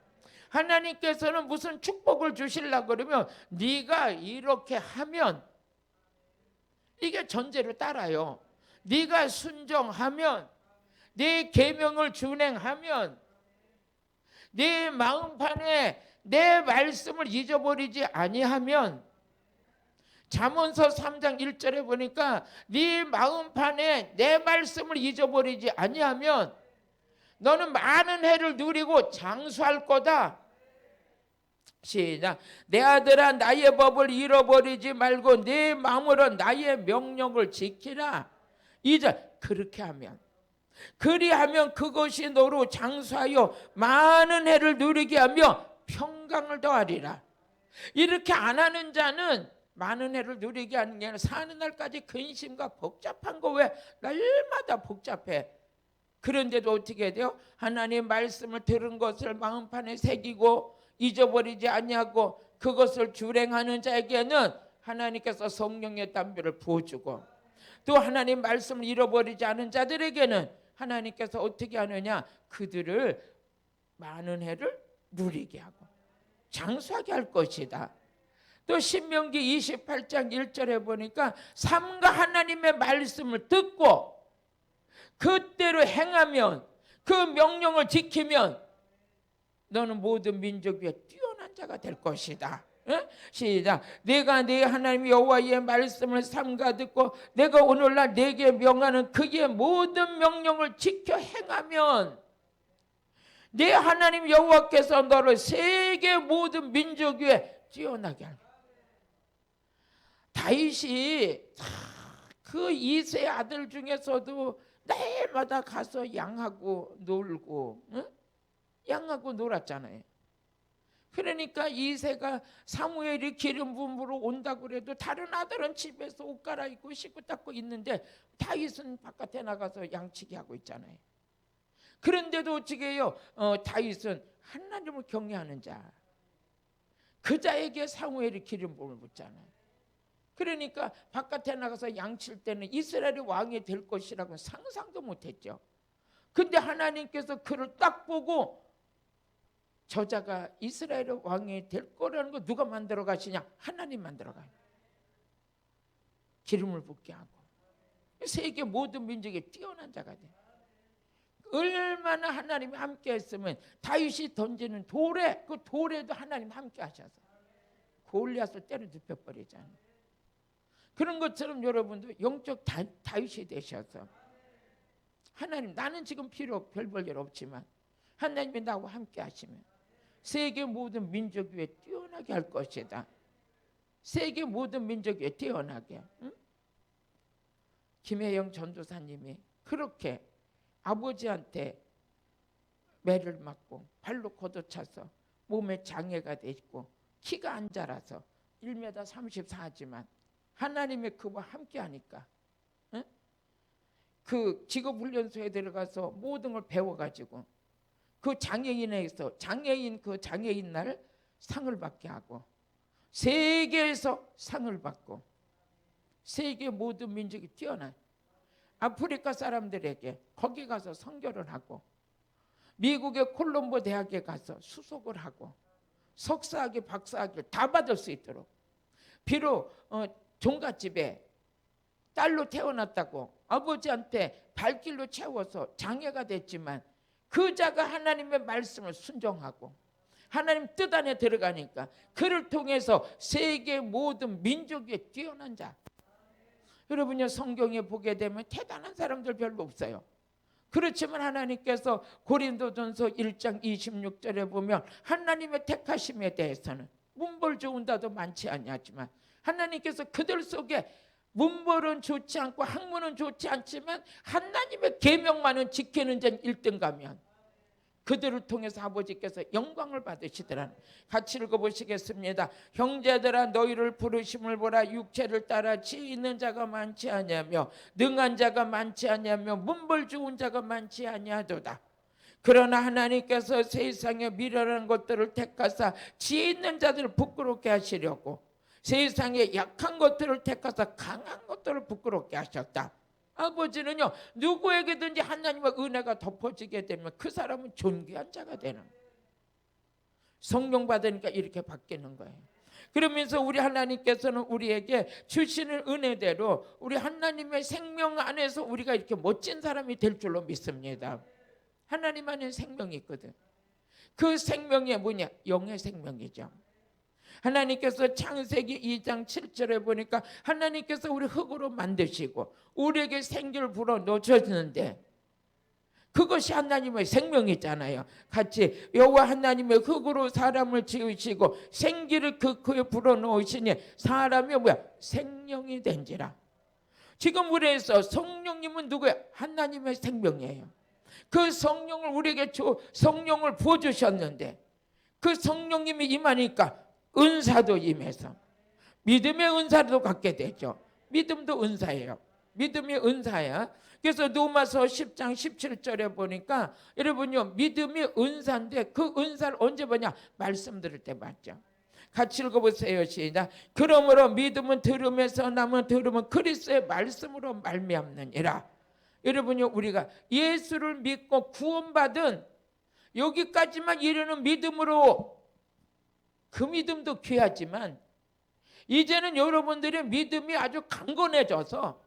하나님께서는 무슨 축복을 주시려고 그러면 네가 이렇게 하면, 이게 전제로 따라요. 네가 순종하면, 네 계명을 준행하면, 네 마음판에 내 말씀을 잊어버리지 아니하면, 잠언서 3장 1절에 보니까 네 마음판에 내 말씀을 잊어버리지 아니하면 너는 많은 해를 누리고 장수할 거다. 시작. 내 아들아 나의 법을 잃어버리지 말고 네 마음으로 나의 명령을 지키라. 이제 그렇게 하면, 그리하면 그것이 너로 장수하여 많은 해를 누리게 하며 평강을 더하리라. 이렇게 안 하는 자는 많은 해를 누리게 하는 게 아니라 사는 날까지 근심과 복잡한 거. 왜 날마다 복잡해? 그런데도 어떻게 해야 돼요? 하나님 말씀을 들은 것을 마음판에 새기고 잊어버리지 아니하고 그것을 준행하는 자에게는 하나님께서 성령의 담배를 부어주고, 또 하나님 말씀을 잃어버리지 않은 자들에게는 하나님께서 어떻게 하느냐? 그들을 많은 해를 누리게 하고 장수하게 할 것이다. 또 신명기 28장 1절에 보니까 삼가 하나님의 말씀을 듣고 그대로 행하면, 그 명령을 지키면 너는 모든 민족 위에 뛰어난 자가 될 것이다. 예? 시작. 내가 내 하나님 여호와의 말씀을 삼가 듣고 내가 오늘날 내게 명하는 그의 모든 명령을 지켜 행하면 내 하나님 여호와께서 너를 세계 모든 민족 위에 뛰어나게 할 거야. 다윗이 그 이세 아들 중에서도 매일마다 가서 양하고 놀고, 응? 양하고 놀았잖아요. 그러니까 이세가 사무엘이 기름 부음으로 온다고 그래도 다른 아들은 집에서 옷 갈아입고 씻고 닦고 있는데 다윗은 바깥에 나가서 양치기 하고 있잖아요. 그런데도 어떻게 해요? 다윗은 하나님을 경외하는 자, 그 자에게 사무엘이 기름 부음을 붓잖아요. 그러니까 바깥에 나가서 양칠 때는 이스라엘의 왕이 될 것이라고 상상도 못했죠. 근데 하나님께서 그를 딱 보고 저자가 이스라엘의 왕이 될 거라는 거 누가 만들어 가시냐? 하나님 만들어 가요. 기름을 붓게 하고 세계 모든 민족에 뛰어난 자가 돼. 얼마나 하나님이 함께 했으면 다윗이 던지는 돌에 그 돌에도 하나님 함께 하셔서 골리앗을 때려 눕혀버리잖아요. 그런 것처럼 여러분도 영적 다윗이 되셔서 하나님 나는 지금 별 볼 일 없지만 하나님이 나와 함께 하시면 세계 모든 민족 위에 뛰어나게 할 것이다. 세계 모든 민족 위에 뛰어나게. 응? 김혜영 전도사님이 그렇게 아버지한테 매를 맞고 발로 걷어차서 몸에 장애가 돼 있고 키가 안 자라서 1m 34지만 하나님의 그와 함께 하니까 응? 그 직업훈련소에 들어가서 모든 걸 배워가지고 그 장애인에서 그 장애인 날 상을 받게 하고 세계에서 상을 받고 세계 모든 민족이 뛰어난 아프리카 사람들에게 거기 가서 선교를 하고 미국의 콜롬보 대학에 가서 수속을 하고 석사학위 박사학위를 다 받을 수 있도록 비록 종갓집에 딸로 태어났다고 아버지한테 발길로 채워서 장애가 됐지만 그 자가 하나님의 말씀을 순종하고 하나님 뜻 안에 들어가니까 그를 통해서 세계 모든 민족 위에 뛰어난 자. 여러분이 성경에 보게 되면 대단한 사람들 별로 없어요. 그렇지만 하나님께서 고린도전서 1장 26절에 보면 하나님의 택하심에 대해서는 문벌 좋은 자도 많지 아니하지만 하나님께서 그들 속에 문벌은 좋지 않고 학문은 좋지 않지만 하나님의 계명만은 지키는 자는 1등가면 그들을 통해서 아버지께서 영광을 받으시더라는. 같이 읽어보시겠습니다. 형제들아 너희를 부르심을 보라. 육체를 따라 지혜 있는 자가 많지 아니하며 능한 자가 많지 아니하며 문벌 좋은 자가 많지 아니하도다. 그러나 하나님께서 세상에 미련한 것들을 택하사 지혜 있는 자들을 부끄럽게 하시려고 세상에 약한 것들을 택하사 강한 것들을 부끄럽게 하셨다. 아버지는요 누구에게든지 하나님의 은혜가 덮어지게 되면 그 사람은 존귀한 자가 되는 거예요. 성령 받으니까 이렇게 바뀌는 거예요. 그러면서 우리 하나님께서는 우리에게 주시는 은혜대로 우리 하나님의 생명 안에서 우리가 이렇게 멋진 사람이 될 줄로 믿습니다. 하나님 안에 생명이 있거든. 그 생명이 뭐냐? 영의 생명이죠. 하나님께서 창세기 2장 7절에 보니까 하나님께서 우리 흙으로 만드시고 우리에게 생기를 불어넣으셨는데 그것이 하나님의 생명이잖아요. 같이 여호와 하나님의 흙으로 사람을 지으시고 생기를 그 그에 불어넣으시니 사람이 뭐야? 생명이 된지라. 지금 우리에서 성령님은 누구야? 하나님의 생명이에요. 그 성령을 우리에게 성령을 부어주셨는데 그 성령님이 임하니까 은사도 임해서 믿음의 은사도 갖게 되죠. 믿음도 은사예요. 믿음이 은사야. 그래서 로마서 10장 17절에 보니까 여러분요 믿음이 은사인데 그 은사를 언제 보냐? 말씀 들을 때 봤죠. 같이 읽어보세요. 시작. 그러므로 믿음은 들음에서 나면 들음은 그리스도의 말씀으로 말미암느니라. 여러분요 우리가 예수를 믿고 구원받은 여기까지만 이르는 믿음으로 그 믿음도 귀하지만 이제는 여러분들의 믿음이 아주 강건해져서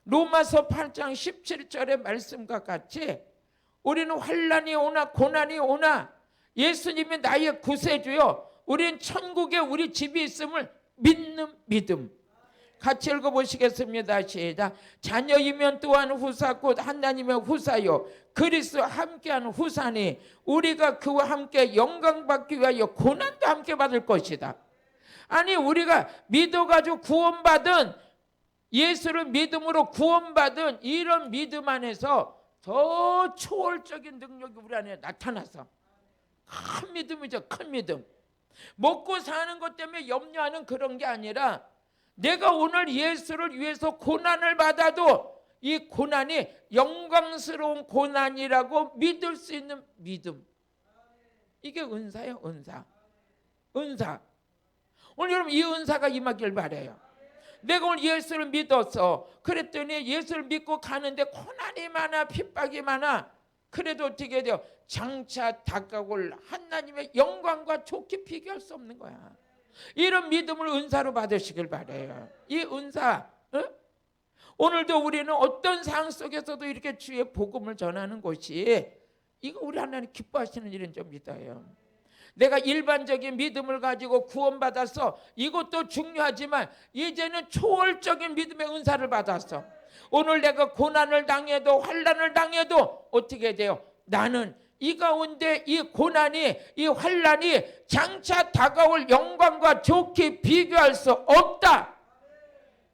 로마서 8장 17절의 말씀과 같이 우리는 환난이 오나 고난이 오나 예수님이 나의 구세주요 우린 천국에 우리 집이 있음을 믿는 믿음. 같이 읽어보시겠습니다. 시작. 자녀이면 또한 후사 곧 하나님의 후사요 그리스도와 함께하는 후사니 우리가 그와 함께 영광받기 위하여 고난도 함께 받을 것이다. 아니 우리가 믿어가지고 구원받은, 예수를 믿음으로 구원받은 이런 믿음 안에서 더 초월적인 능력이 우리 안에 나타나서 큰 믿음이죠. 큰 믿음. 먹고 사는 것 때문에 염려하는 그런 게 아니라 내가 오늘 예수를 위해서 고난을 받아도 이 고난이 영광스러운 고난이라고 믿을 수 있는 믿음. 이게 은사예요. 은사. 은사. 오늘 여러분 이 은사가 임하길 바라요. 내가 오늘 예수를 믿었어. 그랬더니 예수를 믿고 가는데 고난이 많아, 핍박이 많아. 그래도 어떻게 돼요? 장차 다가올 하나님의 영광과 좋게 비교할 수 없는 거야. 이런 믿음을 은사로 받으시길 바라요. 이 은사. 오늘도 우리는 어떤 상황 속에서도 이렇게 주의 복음을 전하는 것이, 이거 우리 하나님 기뻐하시는 일인 줄 믿어요. 내가 일반적인 믿음을 가지고 구원받아서 이것도 중요하지만 이제는 초월적인 믿음의 은사를 받았어. 오늘 내가 고난을 당해도 환난을 당해도 어떻게 돼요? 나는 이 가운데 이 고난이, 이 환난이 장차 다가올 영광과 좋게 비교할 수 없다.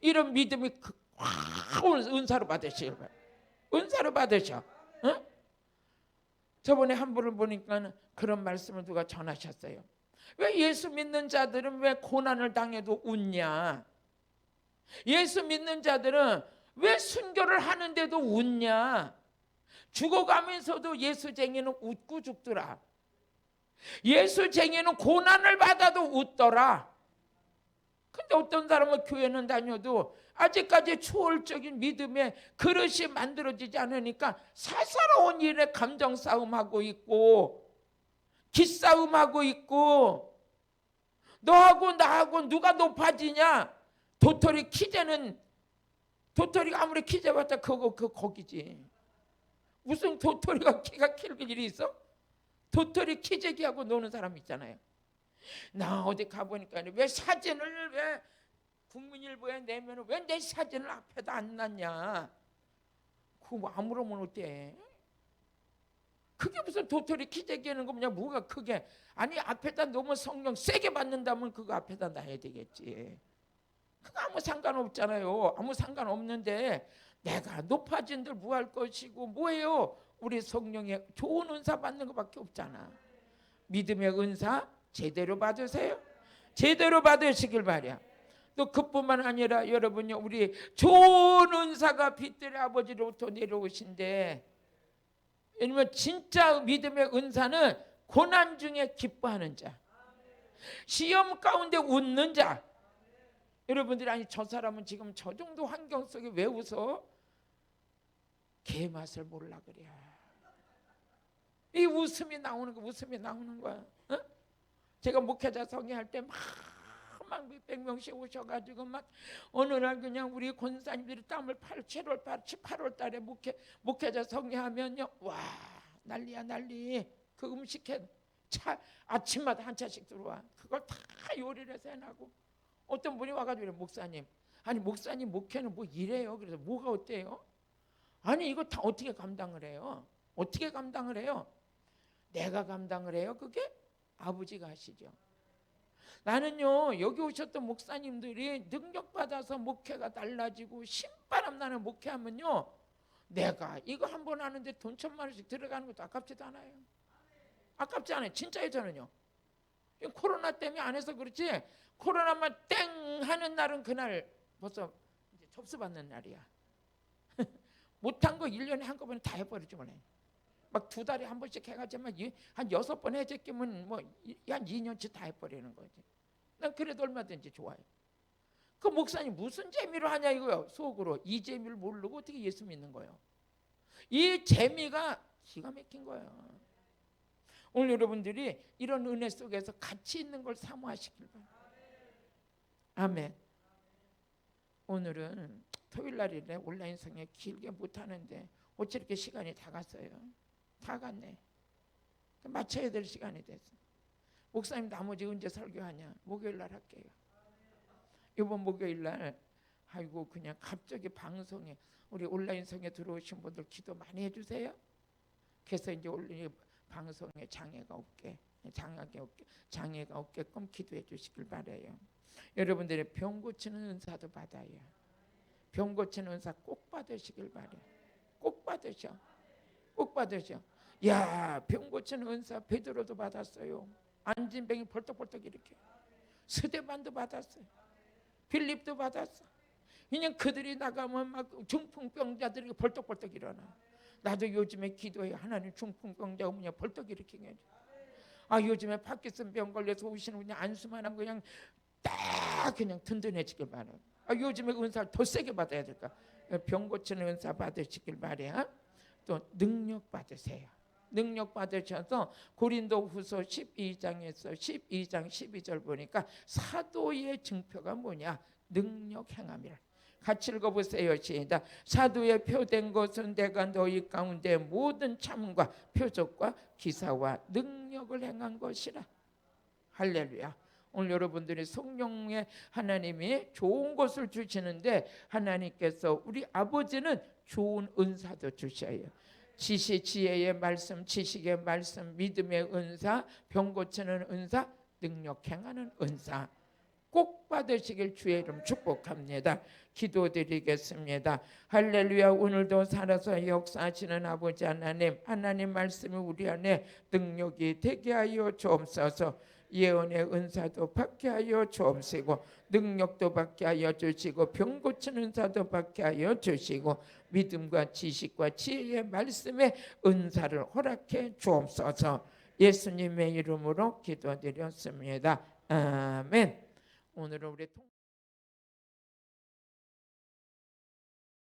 이런 믿음이 은사로 받으시길 바랍니다. 은사로 받으셔. 응? 저번에 한 분을 보니까 그런 말씀을 누가 전하셨어요. 왜 예수 믿는 자들은 왜 고난을 당해도 웃냐? 예수 믿는 자들은 왜 순교를 하는데도 웃냐? 죽어가면서도 예수쟁이는 웃고 죽더라. 예수쟁이는 고난을 받아도 웃더라. 근데 어떤 사람은 교회는 다녀도 아직까지 초월적인 믿음의 그릇이 만들어지지 않으니까 사사로운 일에 감정 싸움하고 있고 기싸움하고 있고, 너하고 나하고 누가 높아지냐? 도토리 키재는, 도토리가 아무리 키재봤자 그거 거기지. 무슨 도토리가 키가 킬 일이 있어? 도토리 키재기하고 노는 사람 있잖아요. 나 어디 가보니까 왜 사진을 왜 국민일보에 내면 왜 내 사진을 앞에다 안 놨냐? 그거 아무러면 어때? 그게 무슨 도토리 키재기하는 거냐? 뭐가 크게? 아니 앞에다 너무 성령 세게 받는다면 그거 앞에다 놔야 되겠지. 그거 아무 상관없잖아요. 아무 상관없는데 내가 높아진들 뭐할 것이고 뭐예요? 우리 성령의 좋은 은사 받는 것밖에 없잖아. 믿음의 은사 제대로 받으세요. 제대로 받으시길 바라. 또 그뿐만 아니라 여러분요, 우리 좋은 은사가 빛들의 아버지로부터 내려오신데, 왜냐면 진짜 믿음의 은사는 고난 중에 기뻐하는 자, 시험 가운데 웃는 자. 여러분들이 아니 저 사람은 지금 저 정도 환경 속에 왜 웃어? 개 맛을 몰라 그래. 이 웃음이 나오는 거, 웃음이 나오는 거야. 어? 제가 목회자 성회할 때 막 몇백 명씩 오셔가지고 막 어느 날 그냥 우리 권사님들이 땀을 7월 8월 달에 목회자 성회하면요, 와 난리야 난리. 그 음식해 차 아침마다 한 차씩 들어와. 그걸 다 요리를 해서 해나고. 어떤 분이 와가지고 그래, 목사님, 아니 목사님 목회는 뭐 이래요? 그래서 뭐가 어때요? 아니 이거 다 어떻게 감당을 해요? 어떻게 감당을 해요? 내가 감당을 해요? 그게 아버지가 하시죠. 나는요, 여기 오셨던 목사님들이 능력받아서 목회가 달라지고 신바람 나는 목회하면요, 내가 이거 한 번 하는데 돈 1,000만 원씩 들어가는 것도 아깝지도 않아요. 아깝지 않아요. 진짜요. 저는요, 코로나 때문에 안 해서 그렇지, 코로나만 땡 하는 날은 그날 벌써 이제 접수받는 날이야. 못한 거 1년에 한꺼번에 다 해버리지 뭐래. 막 2달에 한 번씩 해가지고 한 6번 해제끼면 뭐 한 2년치 다 해버리는 거지. 난 그래도 얼마든지 좋아요. 그 목사님 무슨 재미로 하냐 이거요. 속으로 이 재미를 모르고 어떻게 예수 믿는 거예요? 이 재미가 기가 막힌 거예요. 오늘 여러분들이 이런 은혜 속에서 같이 있는 걸 사모하시길 바랍니다. 아멘. 오늘은 토요일 날이래. 온라인 성회 길게 못하는데 어찌 이렇게 시간이 다 갔어요. 다 갔네. 마쳐야 될 시간이 됐어. 목사님 나머지 언제 설교하냐? 목요일 날 할게요. 이번 목요일 날 아이고 그냥 갑자기 방송에 우리 온라인 성에 들어오신 분들 기도 많이 해주세요. 그래서 이제 온라인 방송에 장애가 없게끔 기도해 주시길 바래요. 여러분들이 병 고치는 은사도 받아요. 병 고치는 은사 꼭 받으시길 바래요. 꼭 받으셔. 꼭 받으셔. 야, 병 고치는 은사 베드로도 받았어요. 앉은 병이 벌떡벌떡 일으켜. 스데반도 받았어요. 빌립도 받았어. 그냥 그들이 나가면 막 중풍병자들이 벌떡벌떡 일어나. 나도 요즘에 기도해. 하나님 중풍병자 오면 벌떡 일으키게 해줘. 아, 요즘에 파킨슨병 걸려서 오시는 그냥 안수만 하면 그냥 딱 그냥 든든해지길 바래. 아, 요즘에 은사를 더 세게 받아야 될까? 병 고치는 은사 받으시길 바래. 또 능력 받으세요. 능력 받으셔서 고린도후서 12장에서 12장 12절 보니까 사도의 증표가 뭐냐? 능력 행함이라. 같이 읽어보세요. 시작. 사도의 표된 것은 내가 너희 가운데 모든 참음과 표적과 기사와 능력을 행한 것이라. 할렐루야. 오늘 여러분들이 성령의 하나님이 좋은 것을 주시는데 하나님께서 우리 아버지는 좋은 은사도 주셔요. 지혜의 말씀, 지식의 말씀, 믿음의 은사, 병 고치는 은사, 능력 행하는 은사 꼭 받으시길 주의 이름 축복합니다. 기도드리겠습니다. 할렐루야. 오늘도 살아서 역사하시는 아버지 하나님 말씀이 우리 안에 능력이 되게 하여 주옵소서. 예언의 은사도 받게 하여 주옵시고 능력도 받게 하여 주시고 병 고치는 은사도 받게 하여 주시고 믿음과 지식과 지혜의 말씀의 은사를 허락해 주옵소서. 예수님의 이름으로 기도드렸습니다. 아멘. 오늘은 우리